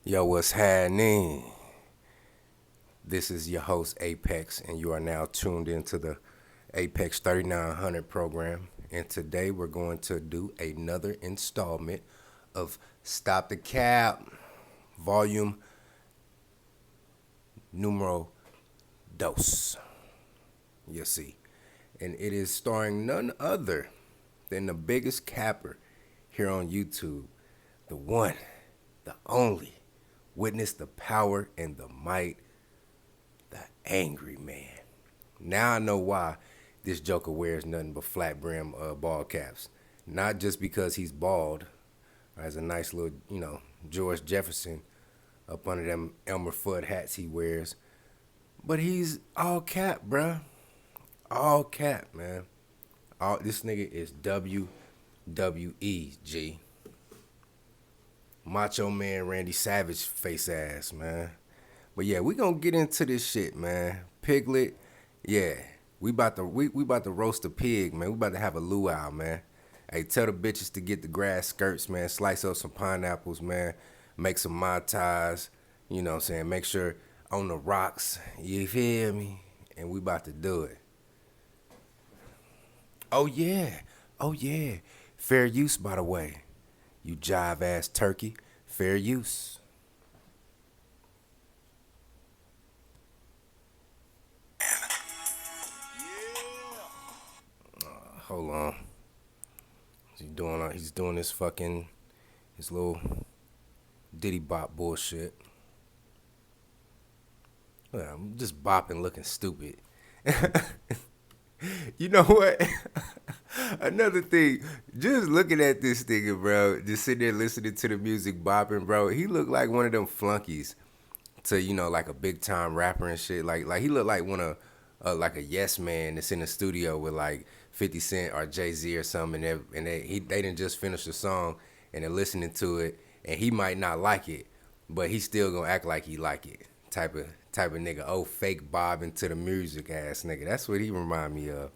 Yo, what's happening? This is your host Apex, and you are now tuned into the Apex 3900 program. And today we're going to do another installment of Stop the Cap, volume numero dos. You see. And it is starring none other than the biggest capper here on YouTube, the one, the only. Witness the power and the might, the angry man. Now I know why this Joker wears nothing but flat brim ball caps. Not just because he's bald, or has a nice little, George Jefferson up under them Elmer Fudd hats he wears, but he's all cap, bruh. All cap, man. This nigga is WWE, G. Macho Man Randy Savage face ass, man. But yeah, we gonna get into this shit, man. Piglet, yeah. We about to roast a pig, man. We about to have a luau, man. Hey, tell the bitches to get the grass skirts, man. Slice up some pineapples, man. Make some mai tais. You know what I'm saying? Make sure on the rocks. You feel me? And we about to do it. Oh yeah. Oh yeah. Fair use, by the way. You jive ass turkey. Fair use. Hold on. He's doing his little Diddy bop bullshit. Well, I'm just bopping looking stupid. You know what? Another thing, just looking at this nigga, bro, just sitting there listening to the music bopping, bro, he looked like one of them flunkies to, like a big time rapper and shit. Like he looked like one of like a yes man that's in the studio with like 50 Cent or Jay-Z or something, and they didn't just finish the song and they're listening to it, and he might not like it, but he still gonna act like he like it. Type of nigga. Oh, fake bobbing to the music ass nigga. That's what he remind me of.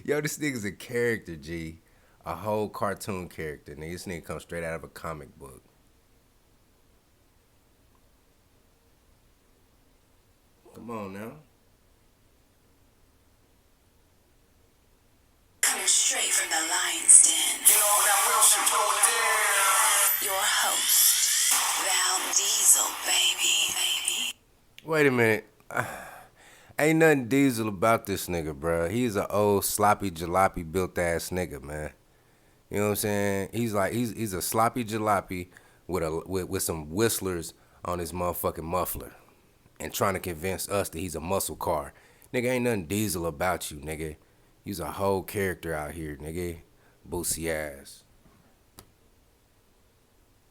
Yo, this nigga's a character, G. A whole cartoon character. Nigga, this nigga comes straight out of a comic book. Come on now. Coming straight from the lion's den. You know that real shit going there. Your host, Val Diesel, baby. Wait a minute. Ain't nothing diesel about this nigga, bruh. He's an old sloppy jalopy built ass nigga, man. You know what I'm saying? He's a sloppy jalopy with some whistlers on his motherfucking muffler, and trying to convince us that he's a muscle car. Nigga, ain't nothing diesel about you, nigga. You's a whole character out here, nigga. Boosie ass.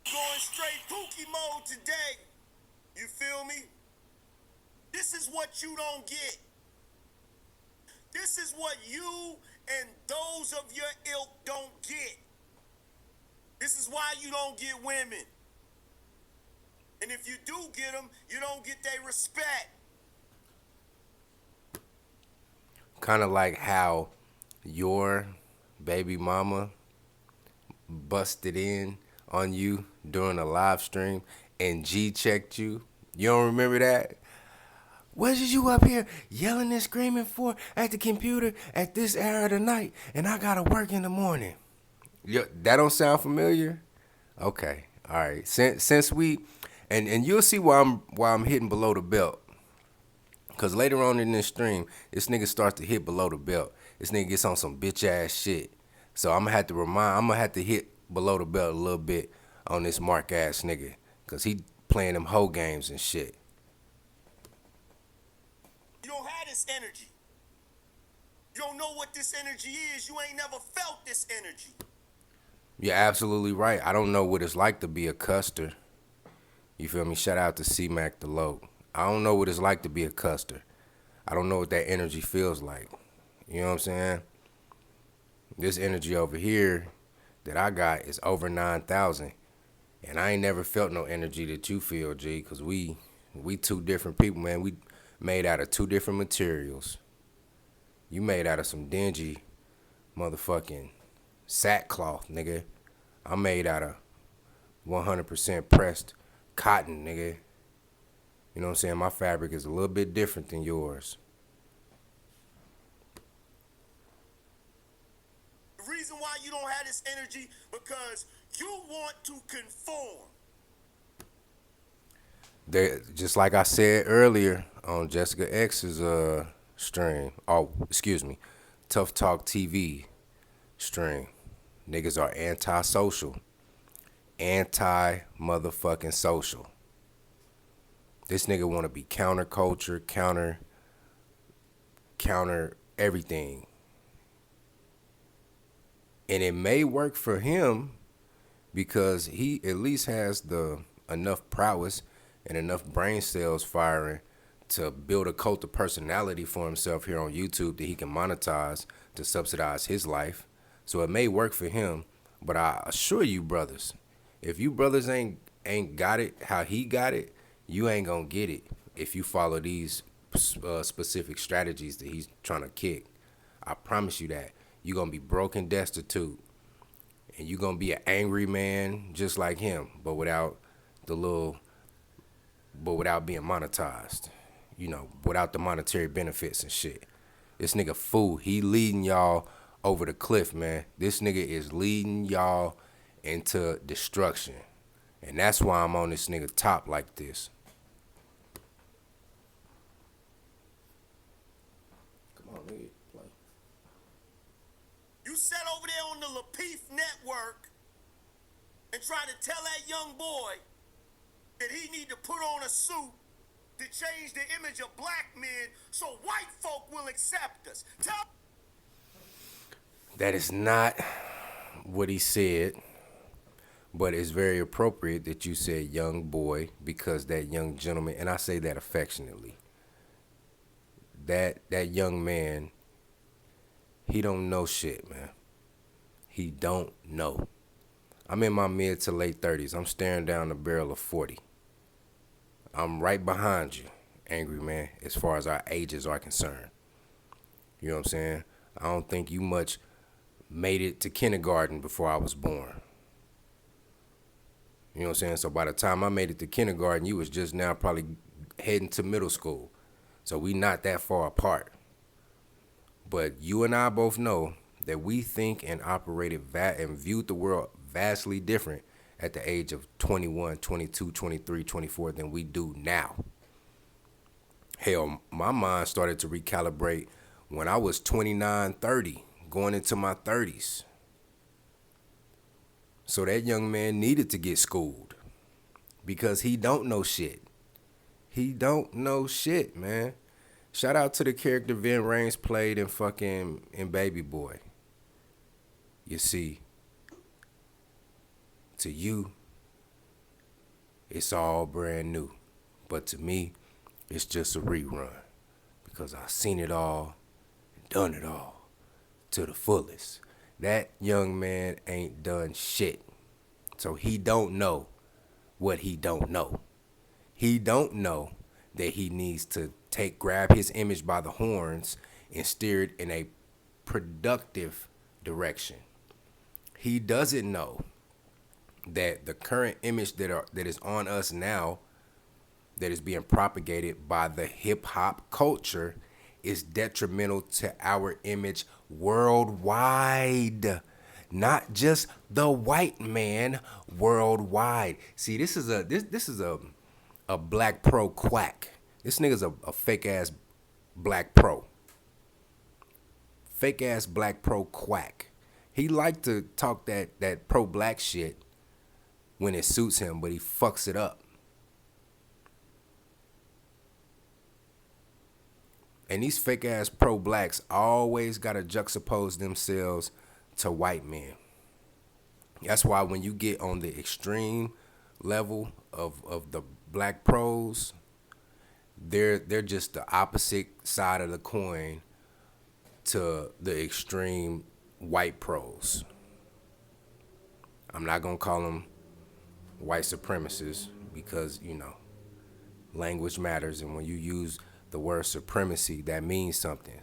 Going straight Pookie mode today. You feel me? This is what you don't get. This is what you and those of your ilk don't get. This is why you don't get women. And if you do get them, you don't get their respect. Kind of like how your baby mama busted in on you during a live stream and G checked you. You don't remember that? What is you up here yelling and screaming for at the computer at this hour of the night, and I gotta work in the morning? That don't sound familiar? Okay, all right. Since we, and you'll see why I'm hitting below the belt. Cause later on in this stream, this nigga starts to hit below the belt. This nigga gets on some bitch ass shit. So I'm gonna have to hit below the belt a little bit on this mark ass nigga. Cause he playing them hoe games and shit. You don't have this energy. You don't know what this energy is. You ain't never felt this energy. You're absolutely right. I don't know what it's like to be a custer. You feel me? Shout out to C-Mac the Loke. I don't know what it's like to be a custer. I don't know what that energy feels like. You know what I'm saying? This energy over here that I got is over 9,000. And I ain't never felt no energy that you feel, G, because we two different people, man. We made out of two different materials. You made out of some dingy motherfucking sackcloth, nigga. I'm made out of 100% pressed cotton, nigga. You know what I'm saying? My fabric is a little bit different than yours. The reason why you don't have this energy because you want to conform. Just like I said earlier on Jessica X's stream, oh excuse me, Tough Talk TV stream, niggas are antisocial, anti motherfucking social. This nigga want to be counterculture, counter everything, and it may work for him because he at least has the enough prowess and enough brain cells firing to build a cult of personality for himself here on YouTube that he can monetize to subsidize his life. So it may work for him, but I assure you, brothers, if you brothers ain't got it how he got it, you ain't gonna get it if you follow these specific strategies that he's trying to kick. I promise you that you're gonna be broken, destitute, and you're gonna be an angry man just like him, the little, but without being monetized. You know, without the monetary benefits and shit. This nigga fool, he leading y'all over the cliff, man. This nigga is leading y'all into destruction. And that's why I'm on this nigga top like this. Come on, nigga, play. You sat over there on the Lapeef network and tried to tell that young boy that he need to put on a suit to change the image of black men so white folk will accept us. That is not what he said, but it's very appropriate that you said young boy because that young gentleman, and I say that affectionately, that young man, he don't know shit, man. He don't know. I'm in my mid to late 30s. I'm staring down the barrel of 40. I'm right behind you, angry man, as far as our ages are concerned. You know what I'm saying? I don't think you much made it to kindergarten before I was born. You know what I'm saying? So by the time I made it to kindergarten, you was just now probably heading to middle school. So we not that far apart. But you and I both know that we think and operated and viewed the world vastly different at the age of 21, 22, 23, 24 than we do now. Hell, my mind started to recalibrate when I was 29, 30, going into my 30s. So that young man needed to get schooled because he don't know shit. He don't know shit, man. Shout out to the character Vin Rames played in Baby Boy. You see, to you, it's all brand new. But to me, it's just a rerun because I've seen it all and done it all to the fullest. That young man ain't done shit. So he don't know what he don't know. He don't know that he needs to grab his image by the horns and steer it in a productive direction. He doesn't know that the current image that is on us now, that is being propagated by the hip hop culture, is detrimental to our image worldwide. Not just the white man, worldwide. See, this is a black pro quack. This nigga's a fake ass black pro. Fake ass black pro quack. He like to talk that pro black shit when it suits him, but he fucks it up. And these fake ass pro blacks always gotta juxtapose themselves to white men. That's why when you get on the extreme level of the black pros, they're just the opposite side of the coin to the extreme white pros. I'm not gonna call them white supremacists because, you know, language matters, and when you use the word supremacy, that means something.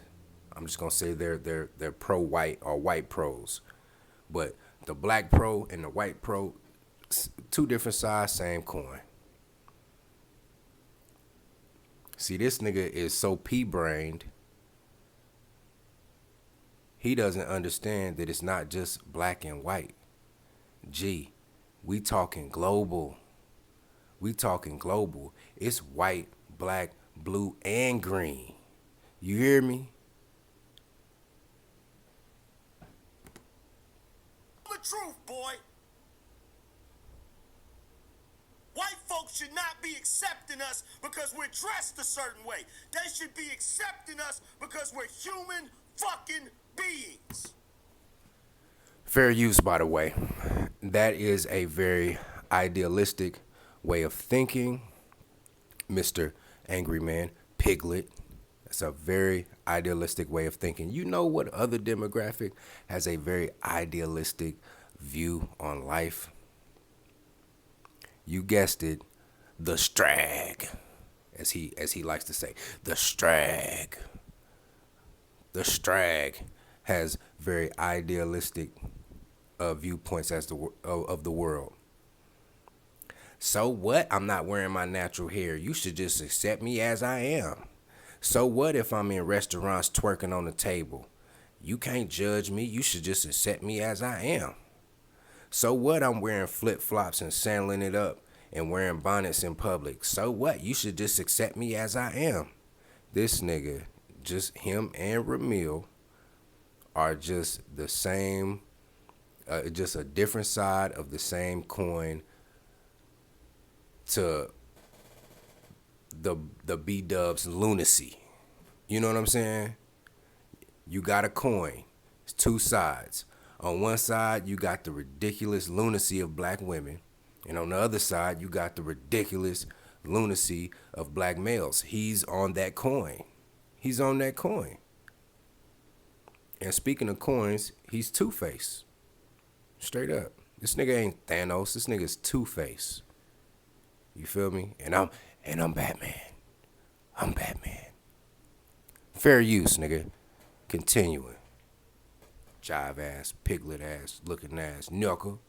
I'm just gonna say they're pro-white or white pros. But the black pro and the white pro, Two different sides, same coin. See, this nigga is so pea-brained, he doesn't understand that it's not just black and white. G, we talking global. We talking global. It's white, black, blue, and green. You hear me? The truth, boy. White folks should not be accepting us because we're dressed a certain way. They should be accepting us because we're human fucking beings. Fair use, by the way. That is a very idealistic way of thinking, Mr. Angry Man, Piglet. That's a very idealistic way of thinking. You know what other demographic has a very idealistic view on life? You guessed it, the strag, as he likes to say, the strag. The strag has very idealistic viewpoints as of the world. So what? I'm not wearing my natural hair. You should just accept me as I am. So what if I'm in restaurants twerking on the table? You can't judge me. You should just accept me as I am. So what? I'm wearing flip-flops and sandling it up and wearing bonnets in public. So what? You should just accept me as I am. This nigga, just him and Ramil, are just the same, just a different side of the same coin to the B-Dub's lunacy. You know what I'm saying? You got a coin. It's two sides. On one side, you got the ridiculous lunacy of black women. And on the other side, you got the ridiculous lunacy of black males. He's on that coin. He's on that coin. And speaking of coins, he's Two-Face. Straight up. This nigga ain't Thanos. This nigga's Two-Face. You feel me? And I'm Batman. I'm Batman. Fair use, nigga. Continuing. Jive ass, piglet ass, looking ass, knuckle.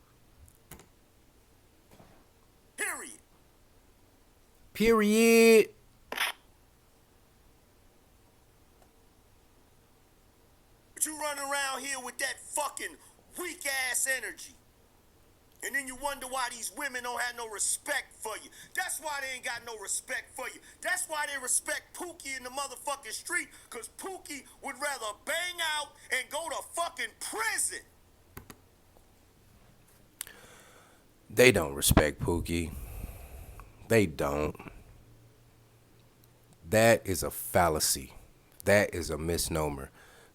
Period. Period. But you run around here with that fucking weak ass energy. And then you wonder why these women don't have no respect for you. That's why they ain't got no respect for you. That's why they respect Pookie in the motherfucking street, because Pookie would rather bang out and go to fucking prison. They don't respect Pookie. They don't. That is a fallacy. That is a misnomer.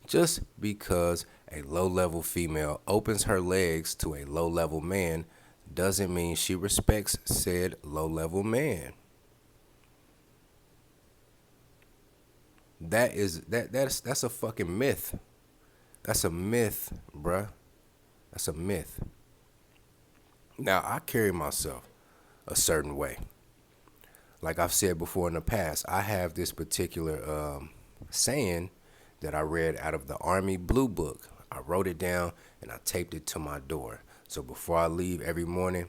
Just because a low-level female opens her legs to a low-level man doesn't mean she respects said low-level man. That's a fucking myth. That's a myth, bruh. That's a myth. Now, I carry myself a certain way. Like I've said before in the past, I have this particular saying that I read out of the Army Blue Book. I wrote it down and I taped it to my door. So before I leave every morning,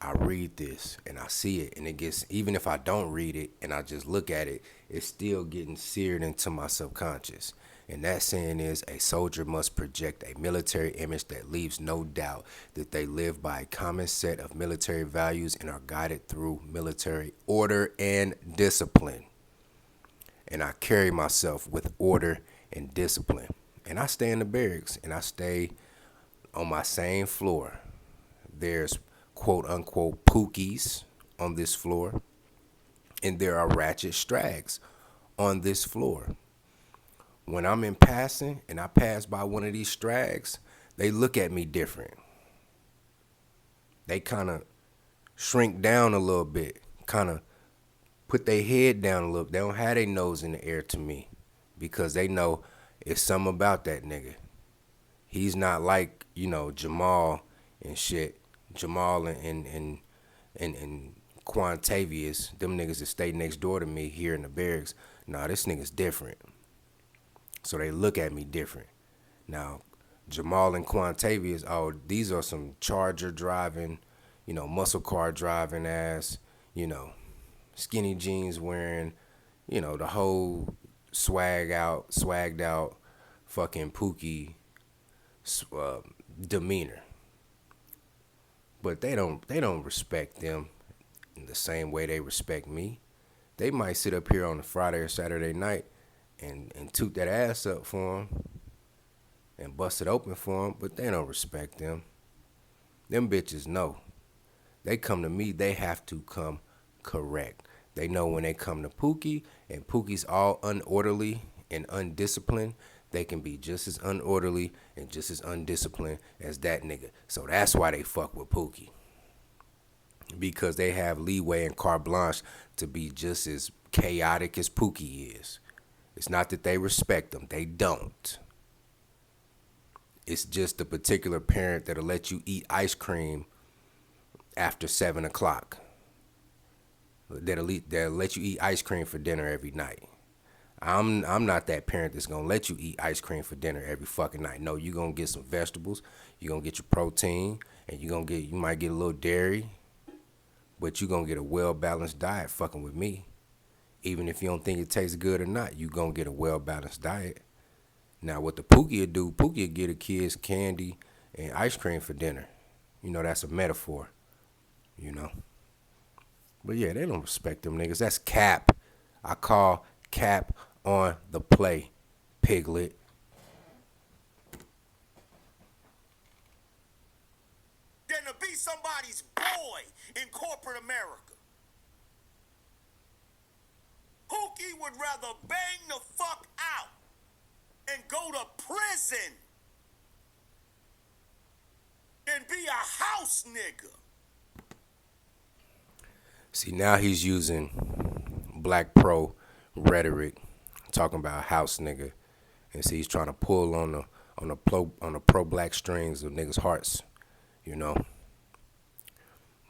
I read this and I see it, and it gets, even if I don't read it and I just look at it, it's still getting seared into my subconscious. And that saying is, a soldier must project a military image that leaves no doubt that they live by a common set of military values and are guided through military order and discipline. And I carry myself with order and discipline. And I stay in the barracks, and I stay on my same floor. There's quote-unquote pookies on this floor, and there are ratchet strags on this floor. When I'm in passing and I pass by one of these strags, they look at me different. They kind of shrink down a little bit, kind of put their head down a little. They don't have their nose in the air to me, because they know it's something about that nigga. He's not like, Jamal and shit. Jamal and Quantavious, them niggas that stay next door to me here in the barracks. Nah, this nigga's different. So they look at me different. Now, Jamal and Quantavious, oh, these are some Charger driving, muscle car driving ass, you know, skinny jeans wearing, the whole swagged out fucking Pookie uh, demeanor. But they don't respect them in the same way they respect me. They might sit up here on a Friday or Saturday night and toot that ass up for them and bust it open for them, but they don't respect them. Them bitches know. They come to me, they have to come correct. They know when they come to Pookie and Pookie's all unorderly and undisciplined, they can be just as unorderly and just as undisciplined as that nigga. So that's why they fuck with Pookie. Because they have leeway and carte blanche to be just as chaotic as Pookie is. It's not that they respect them, they don't. It's just a particular parent that'll let you eat ice cream after 7 o'clock. That'll let you eat ice cream for dinner every night. I'm not that parent that's gonna let you eat ice cream for dinner every fucking night. No, you're gonna get some vegetables, you're gonna get your protein, and you might get a little dairy, but you're gonna get a well balanced diet fucking with me. Even if you don't think it tastes good or not, you gonna get a well balanced diet. Now what the Pookie will do, Pookie will get the kids candy and ice cream for dinner. That's a metaphor, you know. But yeah, they don't respect them niggas. That's cap. I call cap on the play, piglet. Than to be somebody's boy in corporate America. Pookie would rather bang the fuck out and go to prison than be a house nigga. See, now he's using black pro rhetoric, talking about house nigga, and see he's trying to pull on the pro black strings of niggas' hearts, you know.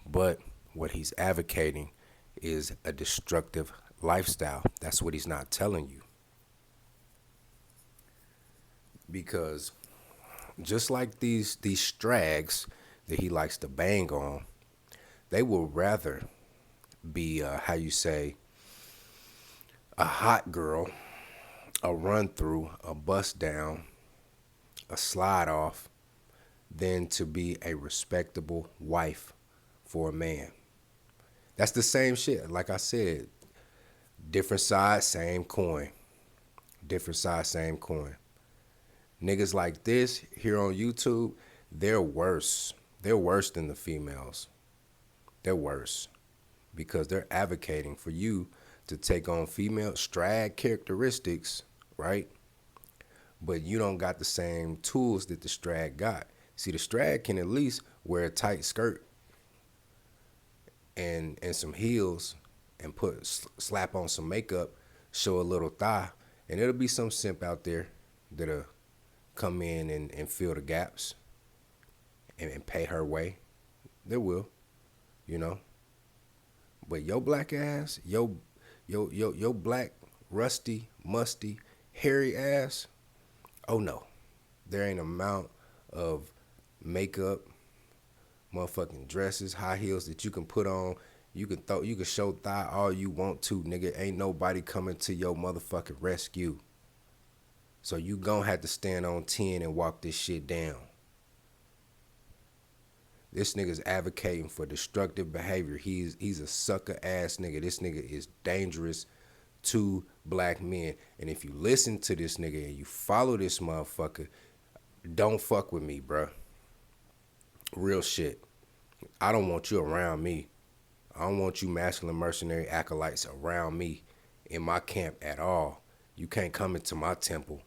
But what he's advocating is a destructive lifestyle. That's what he's not telling you. Because just like these strags that he likes to bang on, they will rather be how you say a hot girl, a run through, a bust down, a slide off, than to be a respectable wife for a man. That's the same shit. Like I said, different side, same coin. Different side, same coin. Niggas like this here on YouTube, they're worse. They're worse than the females. They're worse because they're advocating for you to take on female strag characteristics, right? But you don't got the same tools that the strag got. See, the strag can at least wear a tight skirt and some heels and slap on some makeup, show a little thigh, and it'll be some simp out there that'll come in and fill the gaps and pay her way. There will, you know. But your black ass, your black, rusty, musty, hairy ass, oh no. There ain't an amount of makeup, motherfucking dresses, high heels that you can put on. You can show thigh all you want to, nigga. Ain't nobody coming to your motherfucking rescue. So you gon' have to stand on 10 and walk this shit down. This nigga's advocating for destructive behavior. He's a sucker ass nigga. This nigga is dangerous to black men. And if you listen to this nigga and you follow this motherfucker, don't fuck with me, bruh. Real shit. I don't want you around me. I don't want you masculine mercenary acolytes around me in my camp at all. You can't come into my temple.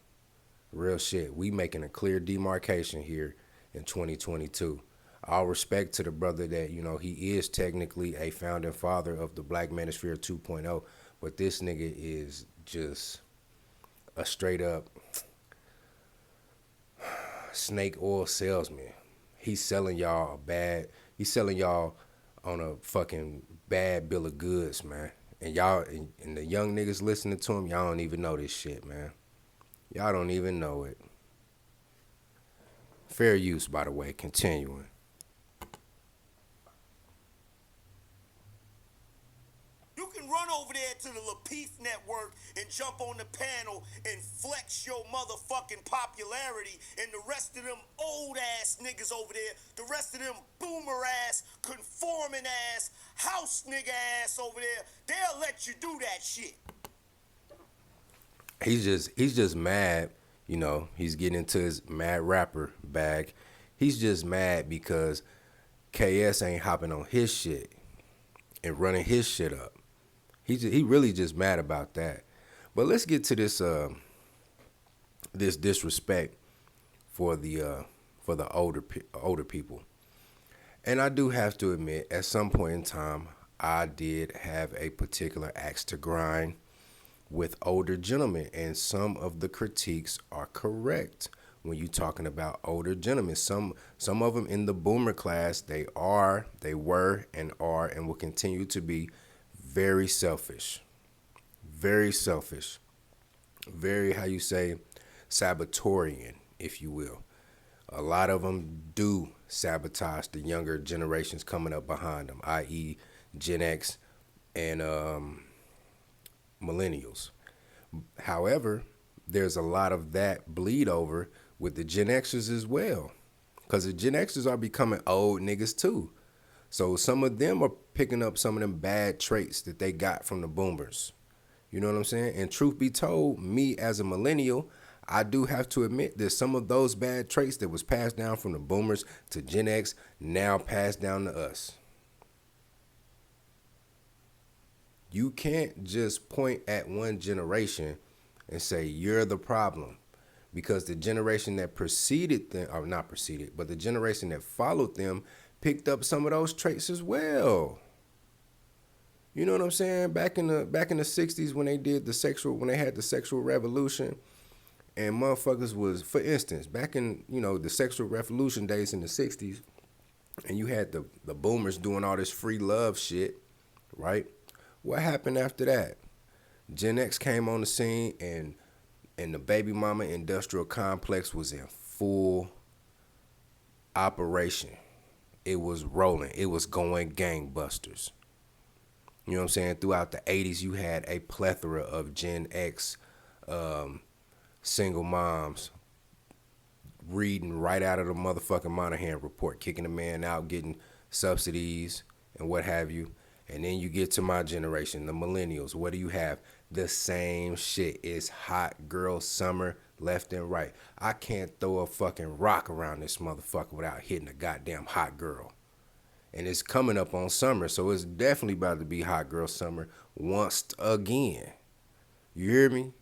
Real shit. We making a clear demarcation here in 2022. All respect to the brother that, he is technically a founding father of the Black Manosphere 2.0, but this nigga is just a straight up snake oil salesman. He's selling y'all on a fucking bad bill of goods, man. And y'all, and the young niggas listening to him, y'all don't even know this shit, man. Y'all don't even know it. Fair use, by the way, continuing. run over there to the Lapeef Network and jump on the panel and flex your motherfucking popularity, and the rest of them old ass niggas over there, the rest of them boomer ass, conforming ass, house nigga ass over there, they'll let you do that shit. He's just mad, he's getting into his mad rapper bag. He's just mad because KS ain't hopping on his shit and running his shit up. He really just mad about that. But let's get to this disrespect for the older people. And I do have to admit, at some point in time, I did have a particular axe to grind with older gentlemen, and some of the critiques are correct when you're talking about older gentlemen. Some of them in the boomer class, they were, and are, and will continue to be very selfish, very selfish, very, how you say, Sabotorian, if you will. A lot of them do sabotage the younger generations coming up behind them, i.e. Gen X and millennials. However, there's a lot of that bleed over with the Gen Xers as well, because the Gen Xers are becoming old niggas too. So some of them are picking up some of them bad traits that they got from the boomers. You know what I'm saying? And truth be told, me as a millennial, I do have to admit that some of those bad traits that was passed down from the boomers to Gen X now passed down to us. You can't just point at one generation and say you're the problem, because the generation that preceded them, or not preceded, but the generation that followed them picked up some of those traits as well. You know what I'm saying? Back in the 60s, when they had the sexual revolution, and motherfuckers was, for instance, back in, the sexual revolution days in the 60s, and you had the boomers doing all this free love shit, right? What happened after that? Gen X came on the scene, and the baby mama industrial complex was in full operation. It was rolling. It was going gangbusters. You know what I'm saying? Throughout the 80s, you had a plethora of Gen X single moms reading right out of the motherfucking Monahan report, kicking a man out, getting subsidies and what have you. And then you get to my generation, the millennials. What do you have? The same shit. It's hot girl summer left and right. I can't throw a fucking rock around this motherfucker without hitting a goddamn hot girl. And it's coming up on summer, so it's definitely about to be hot girl summer once again. You hear me?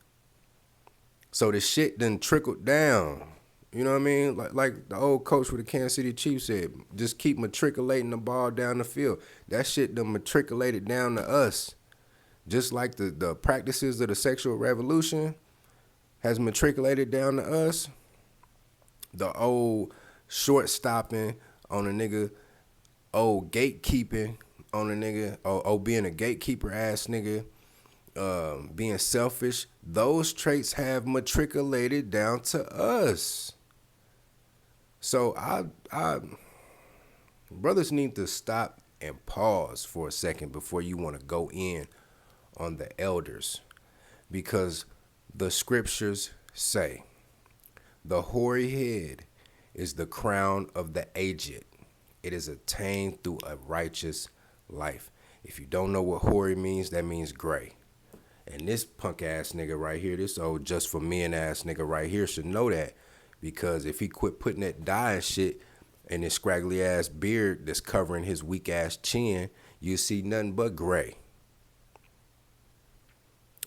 So the shit done trickled down. You know what I mean? Like the old coach for the Kansas City Chiefs said, just keep matriculating the ball down the field. That shit done matriculated down to us. Just like the practices of the sexual revolution has matriculated down to us. The old short stopping on a nigga, old gatekeeping on a nigga, or being a gatekeeper ass nigga, being selfish, those traits have matriculated down to us. So I brothers need to stop and pause for a second before you want to go in on the elders, because the scriptures say the hoary head is the crown of the aged. It is attained through a righteous life. If you don't know what hoary means, that means gray. And this punk ass nigga right here, this old just for men ass nigga right here should know that, because if he quit putting that dye and shit in his scraggly ass beard that's covering his weak ass chin, you see nothing but gray.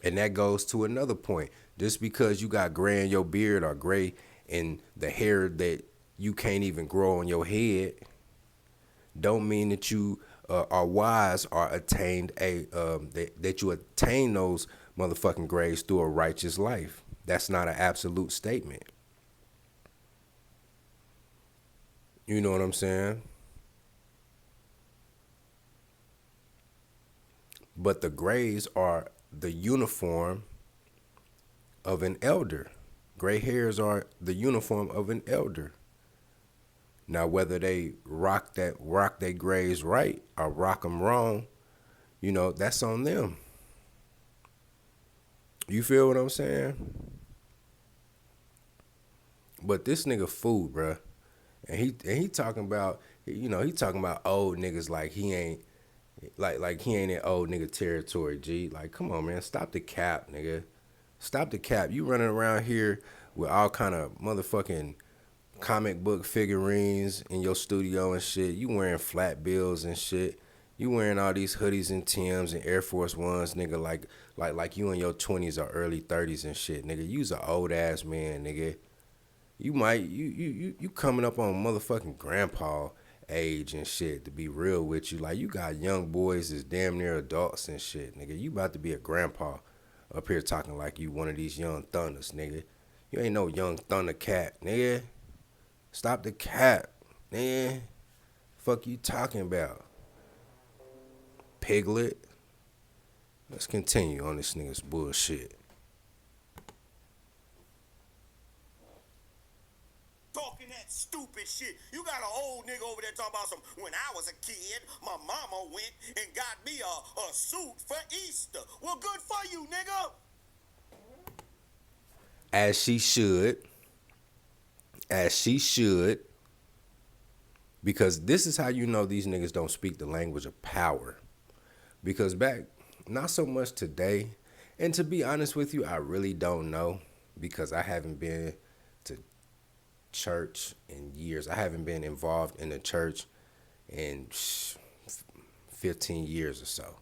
And that goes to another point. Just because you got gray in your beard or gray in the hair that you can't even grow on your head, don't mean that you are wise or attained that you attain those motherfucking grays through a righteous life. That's not an absolute statement. You know what I'm saying? But the grays are the uniform of an elder. Gray hairs are the uniform of an elder. Now, whether they rock their grays right or rock them wrong, that's on them. You feel what I'm saying? But this nigga fool, bruh. And he talking about, he talking about old niggas like he ain't like he ain't in old nigga territory, G. Like, come on, man, stop the cap, nigga. Stop the cap. You running around here with all kind of motherfucking comic book figurines in your studio and shit. You wearing flat bills and shit. You wearing all these hoodies and Tims and Air Force Ones, nigga, like you in your 20s or early 30s and shit, nigga. You's a old ass man, nigga. You coming up on motherfucking grandpa age and shit, to be real with you. Like, you got young boys that's damn near adults and shit, nigga. You about to be a grandpa up here talking like you one of these young thunders, nigga. You ain't no young thunder cat, nigga. Stop the cap, nigga. Fuck you talking about? Piglet. Let's continue on this nigga's bullshit. Talking that stupid shit. You got an old nigga over there talking about some, when I was a kid, my mama went and got me a suit for Easter. Well, good for you, nigga. As she should. As she should. Because this is how you know these niggas don't speak the language of power. Because back, not so much today, and to be honest with you, I really don't know, because I haven't been to church in years. I haven't been involved in the church in 15 years or so,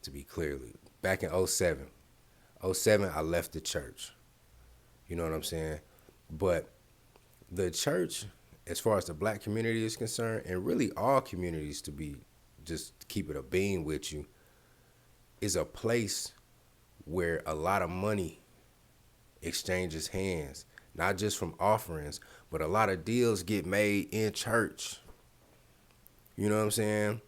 to be clearly. Back in '07, I left the church. You know what I'm saying? But the church, as far as the black community is concerned, and really all communities, to be just keep it a bean with you, is a place where a lot of money exchanges hands, not just from offerings, but a lot of deals get made in church. You know what I'm saying?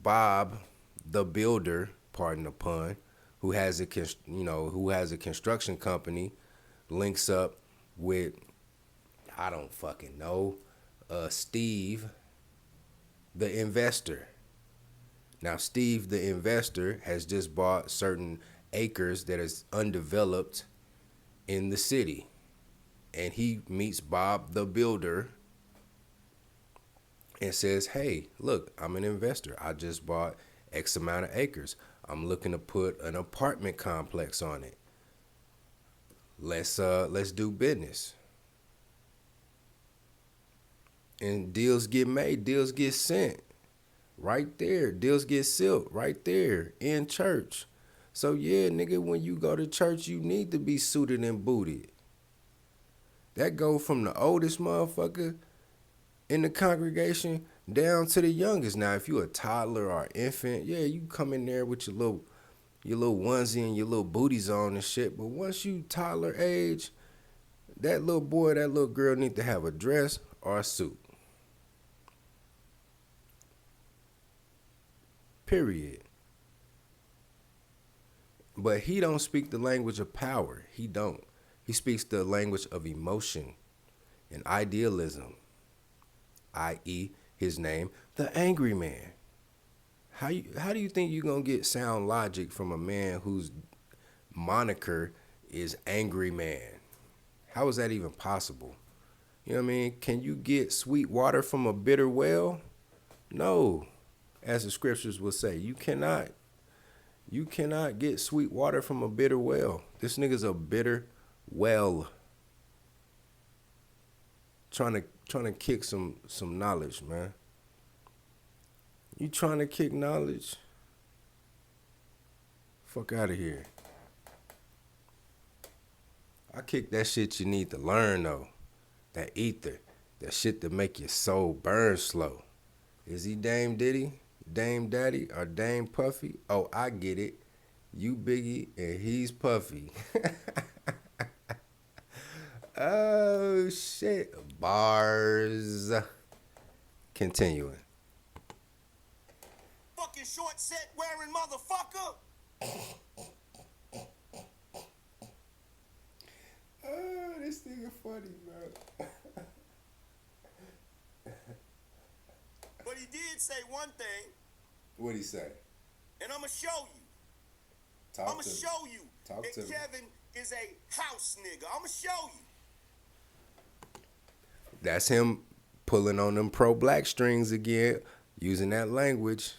Bob, the builder, pardon the pun, who has a construction company, links up with, I don't fucking know, Steve, the investor. Now, Steve, the investor, has just bought certain acres that is undeveloped in the city. And he meets Bob, the builder, and says, hey, look, I'm an investor. I just bought X amount of acres. I'm looking to put an apartment complex on it. Let's do business. And deals get made, deals get sent. Right there. Deals get sealed right there in church. So yeah, nigga, when you go to church, you need to be suited and booted. That go from the oldest motherfucker in the congregation down to the youngest. Now, if you a toddler or infant, yeah, you come in there with your little onesie and your little booties on and shit. But once you toddler age, that little boy, that little girl need to have a dress or a suit. Period. But he don't speak the language of power. He don't. He speaks the language of emotion and idealism, i.e., his name, the Angry Man. How do you think you're going to get sound logic from a man whose moniker is Angry Man? How is that even possible? You know what I mean? Can you get sweet water from a bitter well? No. As the scriptures will say, you cannot get sweet water from a bitter well. This nigga's a bitter well. Trying to kick some knowledge, man. You trying to kick knowledge? Fuck out of here. I kick that shit you need to learn, though. That ether. That shit that make your soul burn slow. Is he Dame Diddy, Dame Daddy, or Dame Puffy? Oh, I get it. You Biggie and he's Puffy. Oh, shit. Bars. Continuing. Fucking short set wearing motherfucker. Oh, this nigga funny, bro. But he did say one thing, What'd he say? and I'ma show you. I'ma show you Talk that to me. Kevin is a house nigga. I'ma show you. That's him pulling on them pro-black strings again, using that language,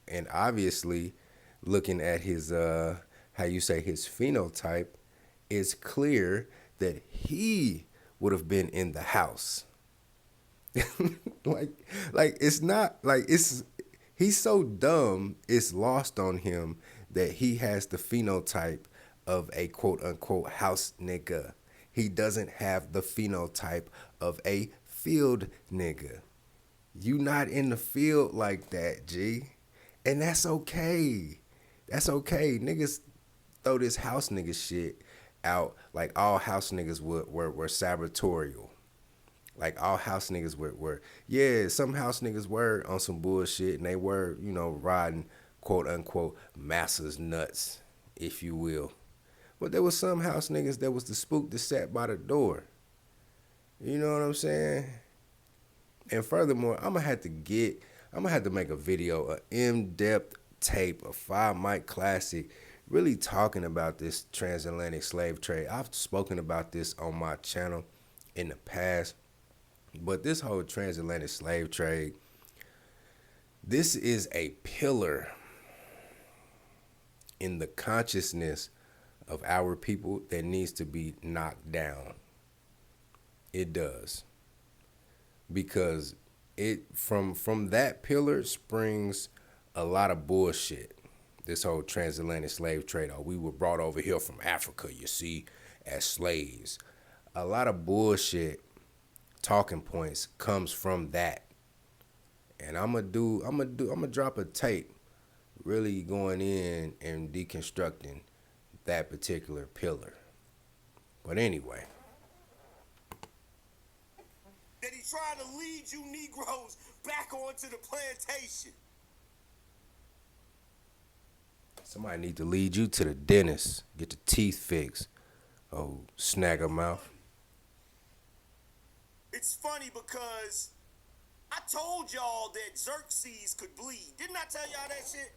and obviously looking at his how you say his phenotype, it's clear that he would have been in the house. like it's not like it's he's so dumb it's lost on him that he has the phenotype of a quote unquote house nigga. He doesn't have the phenotype of a field nigga. You not in the field like that, G. And that's okay. That's okay. Niggas throw this house nigga shit out like all house niggas were sabotorial. Like all house niggas were yeah, some house niggas were on some bullshit and they were, riding quote unquote masses nuts, if you will. But there was some house niggas that was the spook that sat by the door. You know what I'm saying? And furthermore, I'm gonna have to make a video, an in-depth tape, a 5 mic classic, really talking about this transatlantic slave trade. I've spoken about this on my channel in the past, but this whole transatlantic slave trade, this is a pillar in the consciousness of our people that needs to be knocked down. It does. Because it from that pillar springs a lot of bullshit. This whole transatlantic slave trade. Oh, we were brought over here from Africa, you see, as slaves. A lot of bullshit talking points comes from that. And I'm gonna drop a tape really going in and deconstructing that particular pillar. But anyway, That he trying to lead you Negroes back onto the plantation. somebody need to lead you to the dentist, get the teeth fixed. Oh, snagger mouth. It's funny because I told y'all that Xerxes could bleed. Didn't I tell y'all that shit?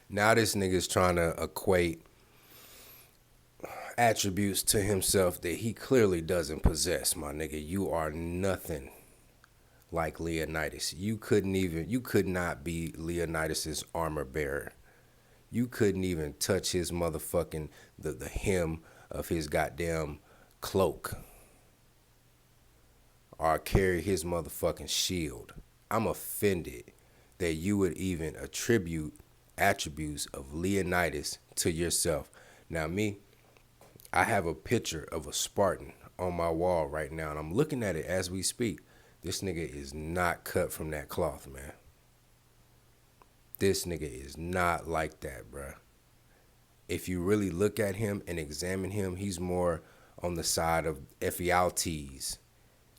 Now this nigga's trying to equate attributes to himself that he clearly doesn't possess, my nigga. You are nothing like Leonidas. You could not be Leonidas's armor bearer. You couldn't even touch his motherfucking the hem of his goddamn cloak or carry his motherfucking shield. I'm offended that you would even attribute attributes of Leonidas to yourself. Now me, I have a picture of a Spartan on my wall right now, and I'm looking at it as we speak. This nigga is not cut from that cloth, man. This nigga is not like that, bruh. If you really look at him and examine him, he's more on the side of Ephialtes.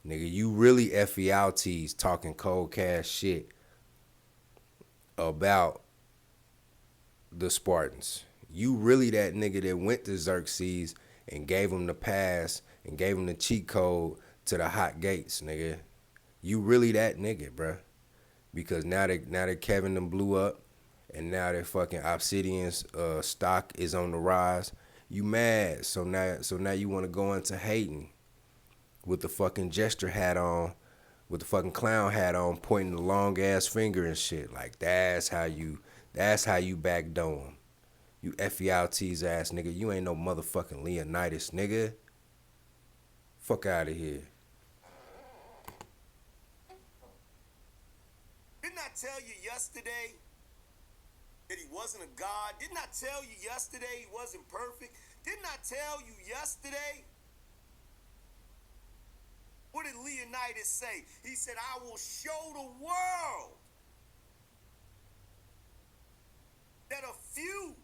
Nigga, you really Ephialtes talking cold cash shit about the Spartans. You really that nigga that went to Xerxes and gave him the pass and gave him the cheat code to the hot gates, nigga. You really that nigga, bruh. Because now that Kevin done blew up and now that fucking Obsidian's stock is on the rise, you mad. So now you want to go into hating with the fucking gesture hat on, with the fucking clown hat on, pointing the long ass finger and shit. Like that's how you backdoor him. You Ephialtes ass nigga. You ain't no motherfucking Leonidas, nigga. Fuck out of here. Didn't I tell you yesterday that he wasn't a god? Didn't I tell you yesterday he wasn't perfect? Didn't I tell you yesterday? What did Leonidas say? He said, I will show the world that a few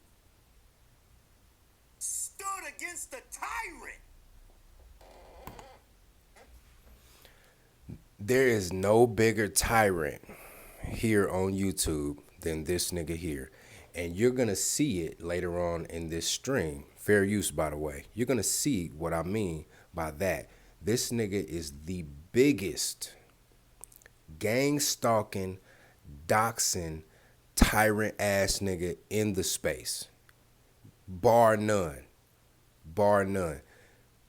stood against the tyrant. There is no bigger tyrant here on YouTube than this nigga here. And you're going to see it later on in this stream. Fair use, by the way. You're going to see what I mean by that. This nigga is the biggest gang stalking, doxing, tyrant ass nigga in the space. bar none, bar none.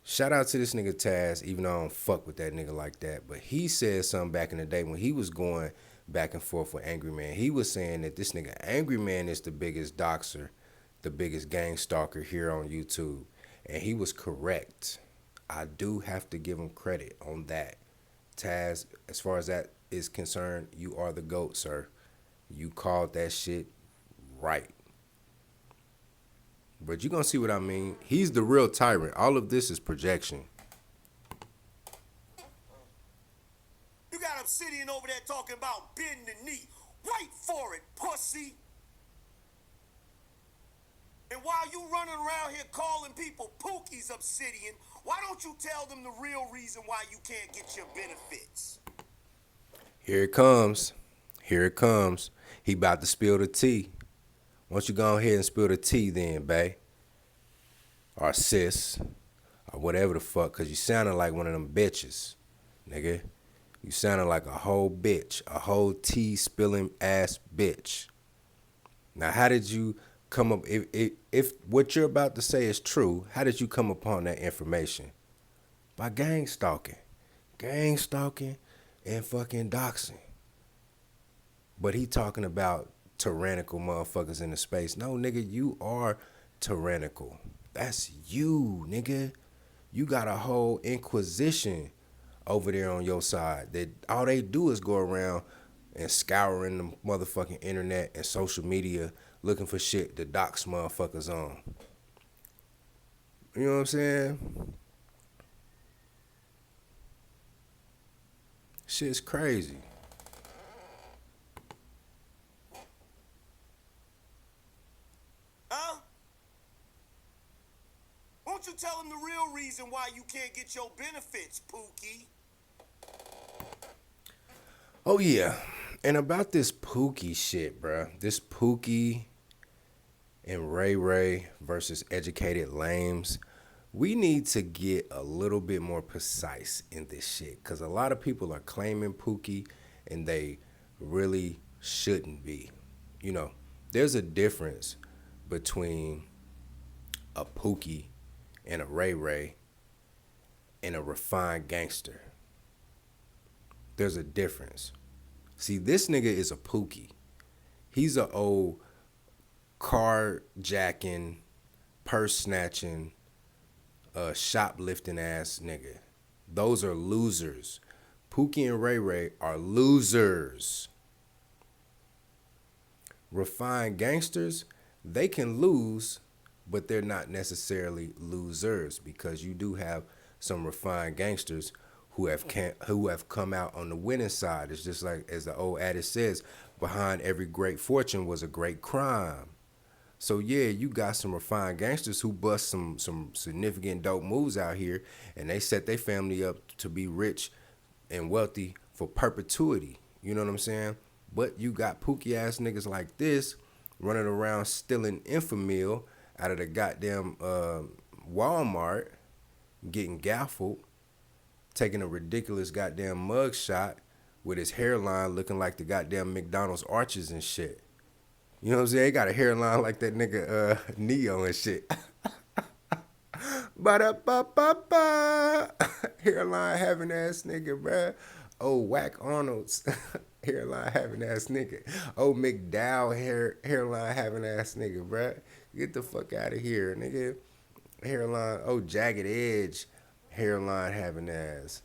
Shout out to this nigga Taz, even though I don't fuck with that nigga like that. But he said something back in the day when he was going back and forth with Angry Man. He was saying that this nigga Angry Man is the biggest doxer, the biggest gang stalker here on YouTube. And he was correct. I do have to give him credit on that. Taz, as far as that is concerned, you are the GOAT, sir. You called that shit right. But you gonna see what I mean. He's the real tyrant. All of this is projection. You got Obsidian over there talking about bend the knee. Wait for it, pussy. And while you running around here calling people Pookie's Obsidian, why don't you tell them the real reason why you can't get your benefits? Here it comes. Here it comes. He about to spill the tea. Why don't you go ahead and spill the tea then, bae? Or sis. Or whatever the fuck, because you sounded like one of them bitches, nigga. You sounded like a whole bitch. A whole tea spilling ass bitch. Now, how did you come up, if what you're about to say is true, how did you come upon that information? By gang stalking. Gang stalking and fucking doxing. But he talking about tyrannical motherfuckers in the space. No, nigga, you are tyrannical. That's you, nigga. You got a whole inquisition over there on your side that all they do is go around and scouring the motherfucking internet and social media looking for shit to dox motherfuckers on. You know what I'm saying? Shit's crazy. Huh? Won't you tell them the real reason why you can't get your benefits, Pookie? Oh, yeah. And about this Pookie shit, bruh. This Pookie and Ray Ray versus educated lames. We need to get a little bit more precise in this shit. Because a lot of people are claiming Pookie and they really shouldn't be. You know, there's a difference between a Pookie and a Ray Ray and a refined gangster. There's a difference. See, this nigga is a Pookie. He's a old carjacking, purse snatching, shoplifting ass nigga. Those are losers. Pookie and Ray Ray are losers. Refined gangsters, they can lose, but they're not necessarily losers, because you do have some refined gangsters who have come out on the winning side. It's just like, as the old adage says, behind every great fortune was a great crime. So yeah, you got some refined gangsters who bust some significant dope moves out here, and they set their family up to be rich and wealthy for perpetuity. You know what I'm saying? But you got Pookie ass niggas like this running around stealing Infamil out of the goddamn Walmart, getting gaffled, taking a ridiculous goddamn mug shot with his hairline looking like the goddamn McDonald's arches and shit. You know what I'm saying? He got a hairline like that nigga Neo and shit. Ba-da-ba-ba-ba. Hairline having ass nigga, bruh. Oh, Whack Arnold's hairline having ass nigga. Oh, McDowell hairline having ass nigga, bruh. Get the fuck out of here, nigga. Hairline, oh, Jagged Edge hairline having ass.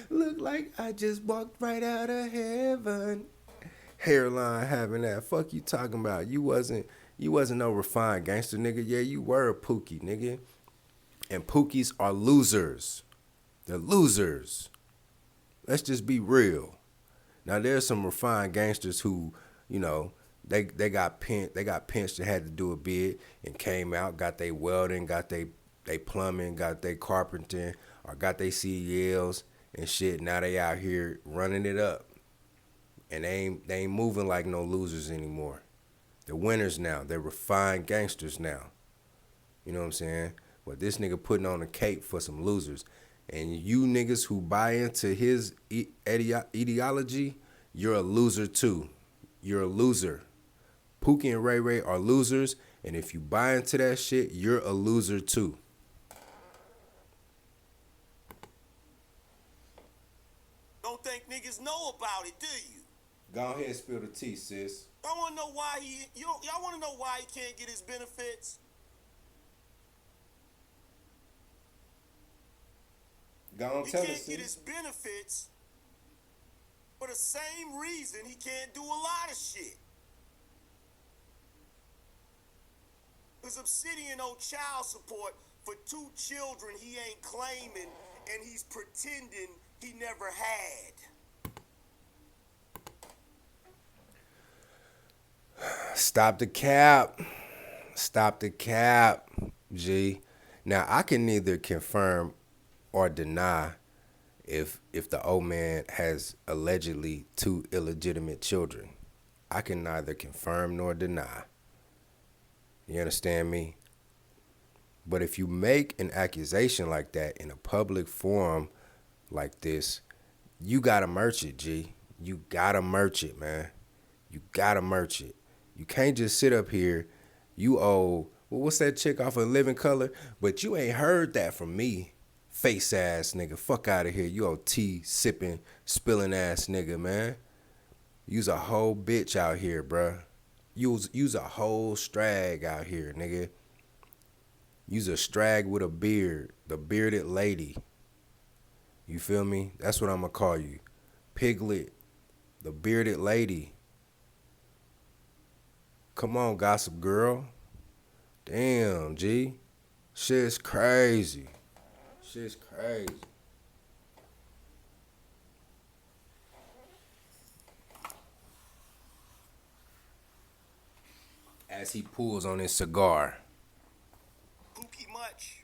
Look like I just walked right out of heaven. Hairline having that. Fuck you talking about? You wasn't no refined gangster, nigga. Yeah, you were a Pookie, nigga. And Pookies are losers. They're losers. Let's just be real. Now there's some refined gangsters who, you know, they got pinched that had to do a bid and came out, got they welding, got they plumbing, got they carpenting, or got they CELs and shit. Now they out here running it up. And they ain't moving like no losers anymore. They're winners now. They're refined gangsters now. You know what I'm saying? But this nigga putting on a cape for some losers. And you niggas who buy into his ideology, you're a loser too. You're a loser. Pookie and Ray Ray are losers, And if you buy into that shit, you're a loser too. Don't think niggas know about it, do you? Go ahead and spill the tea, sis. Y'all wanna know why y'all wanna know why he can't get his benefits? Go on, He tell can't us, get his sis. benefits for the same reason he can't do a lot of shit. Because Obsidian owed child support for 2 children he ain't claiming, and he's pretending he never had. Stop the cap. Stop the cap, G. Now I can neither confirm or deny if the old man has allegedly 2 illegitimate children. I can neither confirm nor deny. You understand me? But if you make an accusation like that in a public forum like this, you gotta merch it, G. You gotta merch it, man. You gotta merch it. You can't just sit up here. You owe, well, what's that chick off of Living Color? But you ain't heard that from me. Face ass nigga. Fuck out of here. You owe tea sipping, spilling ass nigga, man. You's a whole bitch out here, bruh. You's a whole strag out here, nigga. You's a strag with a beard. The bearded lady. You feel me? That's what I'm gonna call you. Piglet. The bearded lady. Come on, gossip girl. Damn, G. Shit's crazy. Shit's crazy. As he pulls on his cigar. Pookie much.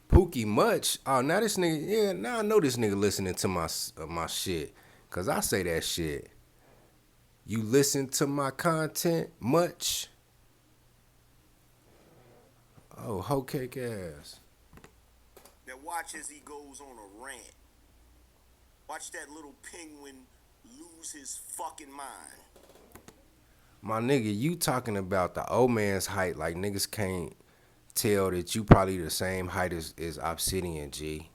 Pookie much. Oh, now this nigga, yeah, now I know this nigga listening to my shit. Cause I say that shit. You listen to my content much? Oh, hoe cake ass. Now watch as he goes on a rant. Watch that little penguin lose his fucking mind. My nigga, you talking about the old man's height like niggas can't tell that you probably the same height as Obsidian, G.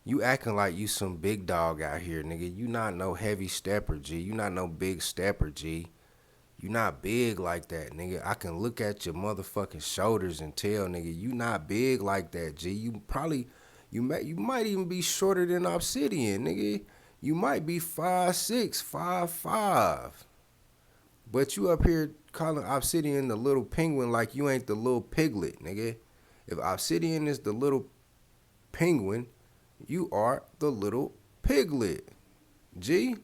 You acting like you some big dog out here, nigga. You not no heavy stepper, G. You not no big stepper, G. You not big like that, nigga. I can look at your motherfucking shoulders and tell, nigga, you not big like that, G. You probably, you might even be shorter than Obsidian, nigga. You might be 5'6", 5'5". But you up here calling Obsidian the little penguin like you ain't the little piglet, nigga. If Obsidian is the little penguin, you are the little piglet, G.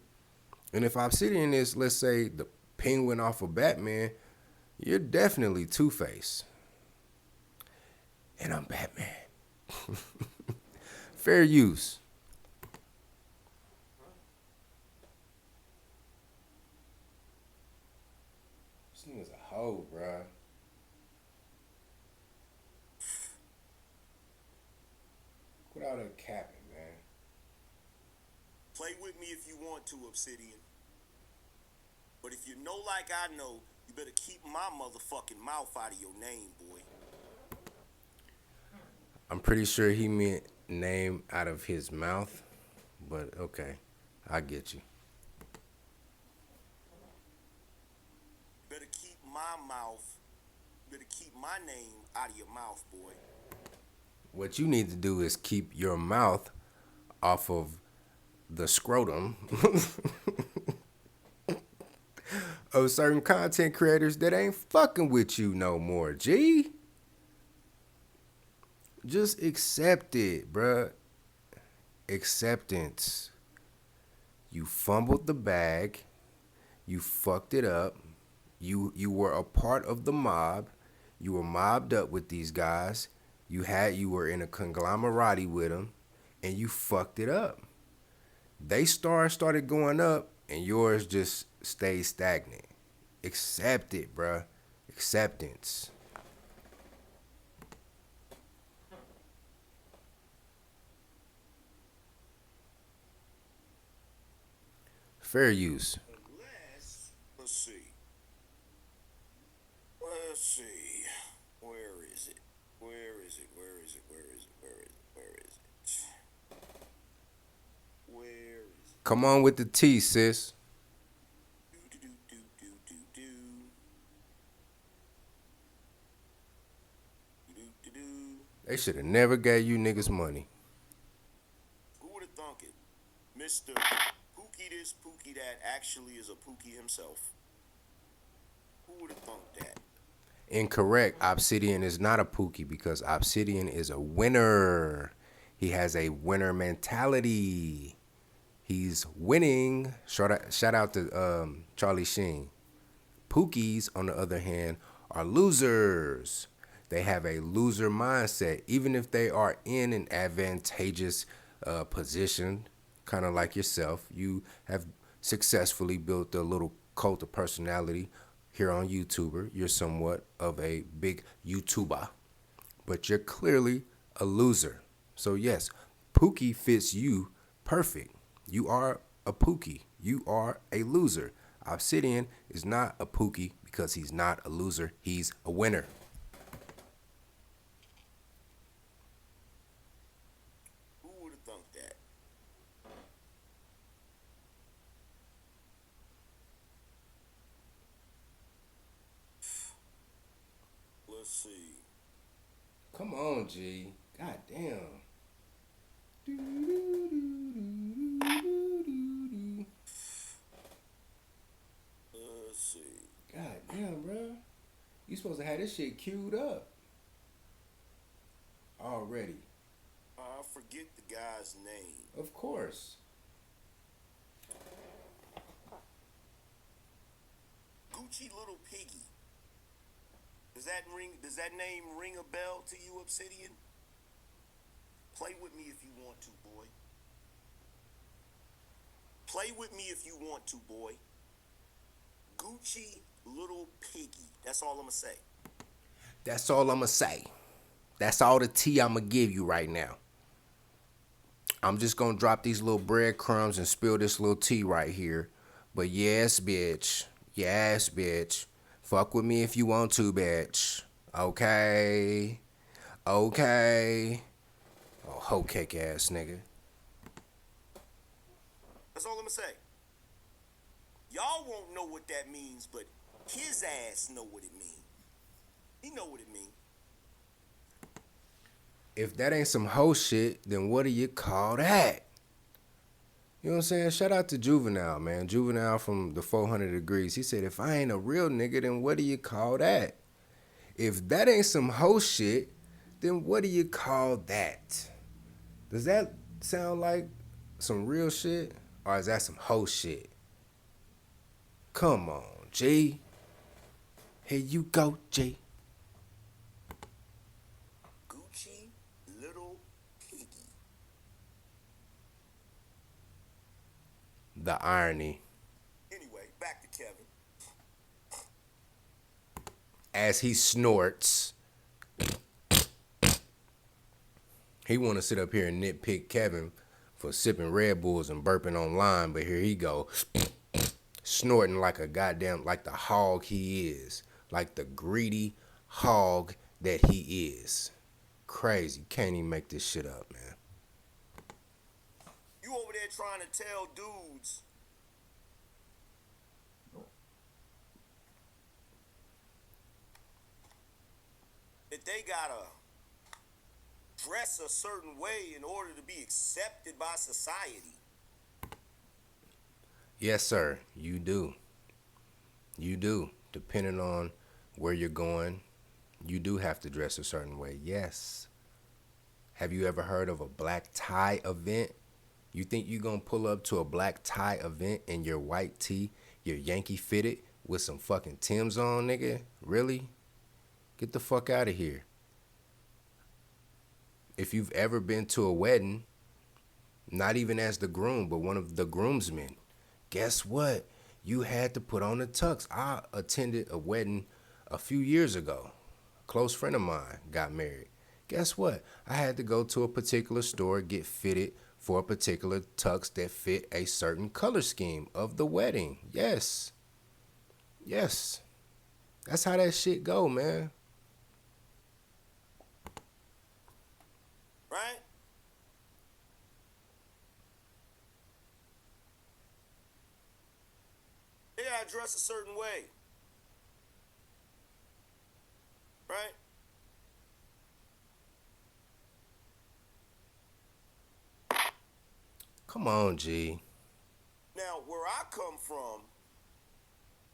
And if Obsidian is, let's say, the penguin off of Batman, you're definitely Two-Face. And I'm Batman. Fair use. This nigga's a hoe, bruh. Quit all that capping, man. Play with me if you want to, Obsidian. But if you know like I know, you better keep my motherfucking mouth out of your name, boy. I'm pretty sure he meant name out of his mouth, but okay, I get you. Better keep my name out of your mouth, boy. What you need to do is keep your mouth off of the scrotum of certain content creators that ain't fucking with you no more, G. Just accept it, bruh. Acceptance. You fumbled the bag. You fucked it up. You were a part of the mob. You were mobbed up with these guys. You were in a conglomerate with them, and you fucked it up. They started going up, and yours just stayed stagnant. Accept it, bruh. Acceptance. Fair use. Unless, let's see. Let's see. Where is it? Where is it? Where is it? Where is it? Where is it? Where is it? Where is it? Come on with the tea, sis. Do do do do do do do. Do do do. They should have never gave you niggas money. Who would have thunk it? Mr. Pookie this, Pookie that actually is a Pookie himself. Who would have thunk that? Incorrect. Obsidian is not a Pookie because Obsidian is a winner. He has a winner mentality. He's winning. Shout out to Charlie Sheen. Pookies, on the other hand, are losers. They have a loser mindset, even if they are in an advantageous position, kind of like yourself. You have successfully built a little cult of personality here on YouTuber. You're somewhat of a big YouTuber, but you're clearly a loser. So yes, Pookie fits you perfect. You are a Pookie. You are a loser. Obsidian is not a Pookie because he's not a loser. He's a winner. Who would have thunk that? Let's see. Come on, G. God damn. Let's see. God damn, bro. You supposed to have this shit queued up already. I forget the guy's name. Of course. Gucci Little Piggy. Does that name ring a bell to you, Obsidian? Play with me if you want to, boy. Play with me if you want to, boy. Gucci Little Piggy. That's all I'm gonna say. That's all I'm going to say. That's all the tea I'm going to give you right now. I'm just going to drop these little breadcrumbs and spill this little tea right here. But yes, bitch. Yes, bitch. Fuck with me if you want to, bitch. Okay. Okay. Oh, hoe cake ass nigga. That's all I'm gonna say. Y'all won't know what that means, but his ass know what it means. He know what it means. If that ain't some hoe shit, then what do you call that? You know what I'm saying? Shout out to Juvenile, man. Juvenile from the 400 Degrees. He said, if I ain't a real nigga, then what do you call that? If that ain't some hoe shit, then what do you call that? Does that sound like some real shit? Or is that some hoe shit? Come on, G. Here you go, G. Gucci Little Piggy. The irony. Anyway, back to Kevin. As he snorts, he want to sit up here and nitpick Kevin for sipping Red Bulls and burping online, but here he go, snorting like a goddamn, like the hog he is, like the greedy hog that he is. Crazy. Can't even make this shit up, man. You over there trying to tell dudes that they gotta dress a certain way in order to be accepted by society. Yes, sir. You do. You do. Depending on where you're going, you do have to dress a certain way. Yes. Have you ever heard of a black tie event? You think you're going to pull up to a black tie event in your white tee, your Yankee fitted, with some fucking Timbs on, nigga? Really? Get the fuck out of here. If you've ever been to a wedding, not even as the groom, but one of the groomsmen, guess what? You had to put on a tux. I attended a wedding a few years ago. A close friend of mine got married. Guess what? I had to go to a particular store, get fitted for a particular tux that fit a certain color scheme of the wedding. Yes. Yes. That's how that shit go, man. Right? They gotta dress a certain way. Right? Come on, G. Now, where I come from,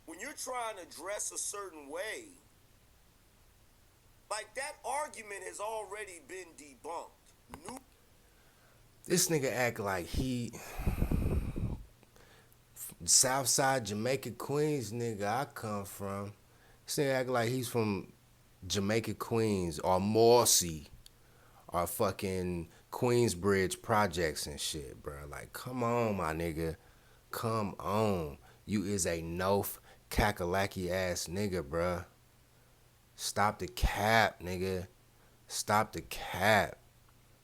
when you're trying to dress a certain way, like that argument has already been debunked. This nigga act like he Southside Jamaica Queens nigga I come from. This nigga act like he's from Jamaica Queens or Morsey or fucking Queensbridge projects and shit, bro. Like, come on, my nigga. Come on. You is a North Kakalaki ass nigga, bro. Stop the cap, nigga. Stop the cap.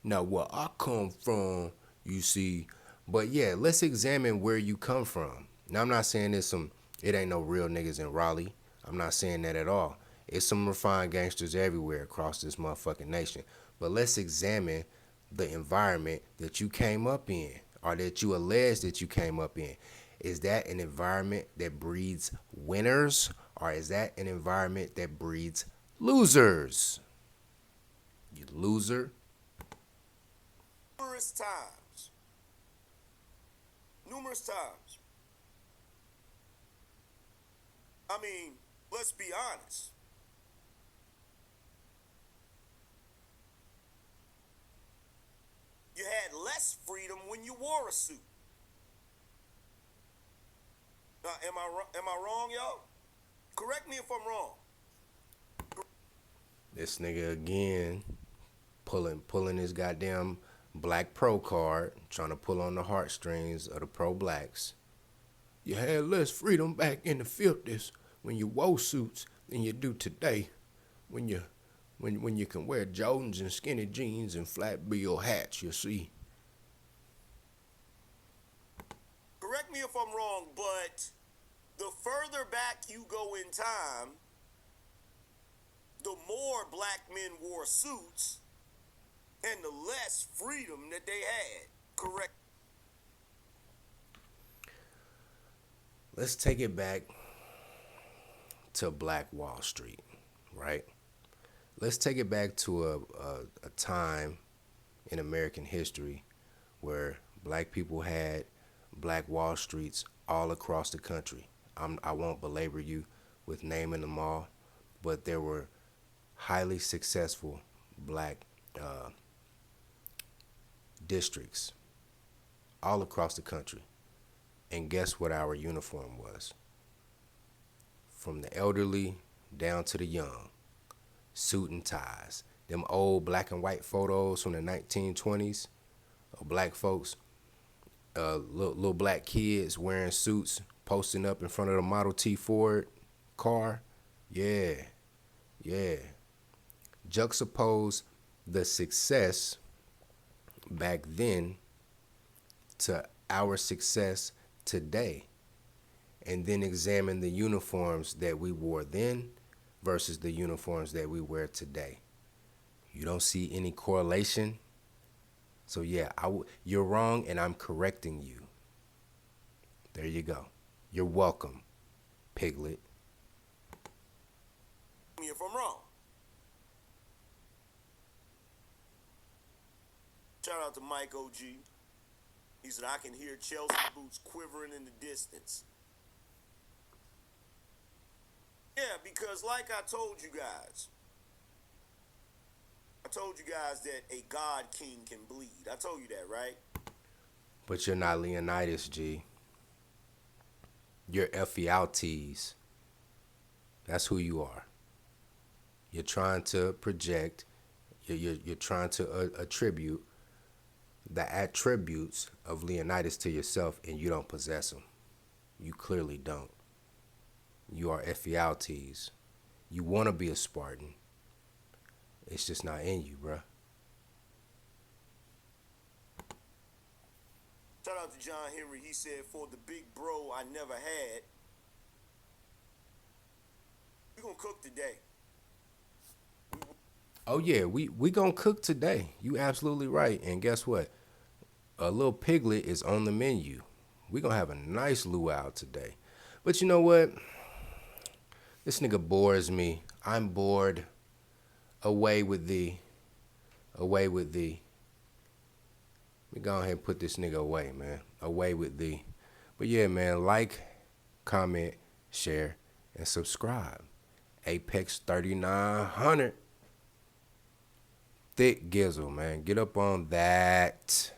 Now, where I come from, you see, but yeah, let's examine where you come from. Now, I'm not saying it ain't no real niggas in Raleigh. I'm not saying that at all. It's some refined gangsters everywhere across this motherfucking nation. But let's examine the environment that you came up in or that you allege that you came up in. Is that an environment that breeds winners or is that an environment that breeds losers? You loser. Numerous times. Numerous times. I mean, let's be honest. You had less freedom when you wore a suit. Now, am I wrong, y'all? Correct me if I'm wrong. This nigga again pulling his goddamn black pro card, trying to pull on the heartstrings of the pro blacks. You had less freedom back in the 50s when you wore suits than you do today. When you can wear Jordans and skinny jeans and flat bill hats, you see. Correct me if I'm wrong, but the further back you go in time, the more black men wore suits and the less freedom that they had. Correct. Let's take it back to Black Wall Street, right? Let's take it back to a time in American history where black people had Black Wall Streets all across the country. I won't belabor you with naming them all, but there were highly successful black districts all across the country. And guess what our uniform was? From the elderly down to the young, suit and ties. Them old black and white photos from the 1920s of black folks, little black kids wearing suits, posting up in front of the Model T Ford car. Yeah, yeah. Juxtapose the success back then to our success today, and then examine the uniforms that we wore then versus the uniforms that we wear today. You don't see any correlation. So yeah, you're wrong and I'm correcting you. There you go. You're welcome, Piglet. Me if I'm wrong. Shout out to Mike OG. He said, I can hear Chelsea boots quivering in the distance. Yeah, because like I told you guys that a God king can bleed. I told you that, right? But you're not Leonidas, G. You're Ephialtes. That's who you are. You're trying to project, you're trying to attribute the attributes of Leonidas to yourself, and you don't possess them. You clearly don't. You are Ephialtes. You want to be a Spartan. It's just not in you, bruh. out to John Henry. He said, for the big bro I never had, we gonna cook today. Oh yeah, we gonna cook today. You absolutely right. And guess what? A little piglet is on the menu. We gonna have a nice luau today. But you know what? This nigga bores me. I'm bored. Away with thee. Away with thee. Let me go ahead and put this nigga away, man. Away with thee. But yeah, man, like, comment, share, and subscribe. Apex 3900. Thick Gizzle, man. Get up on that.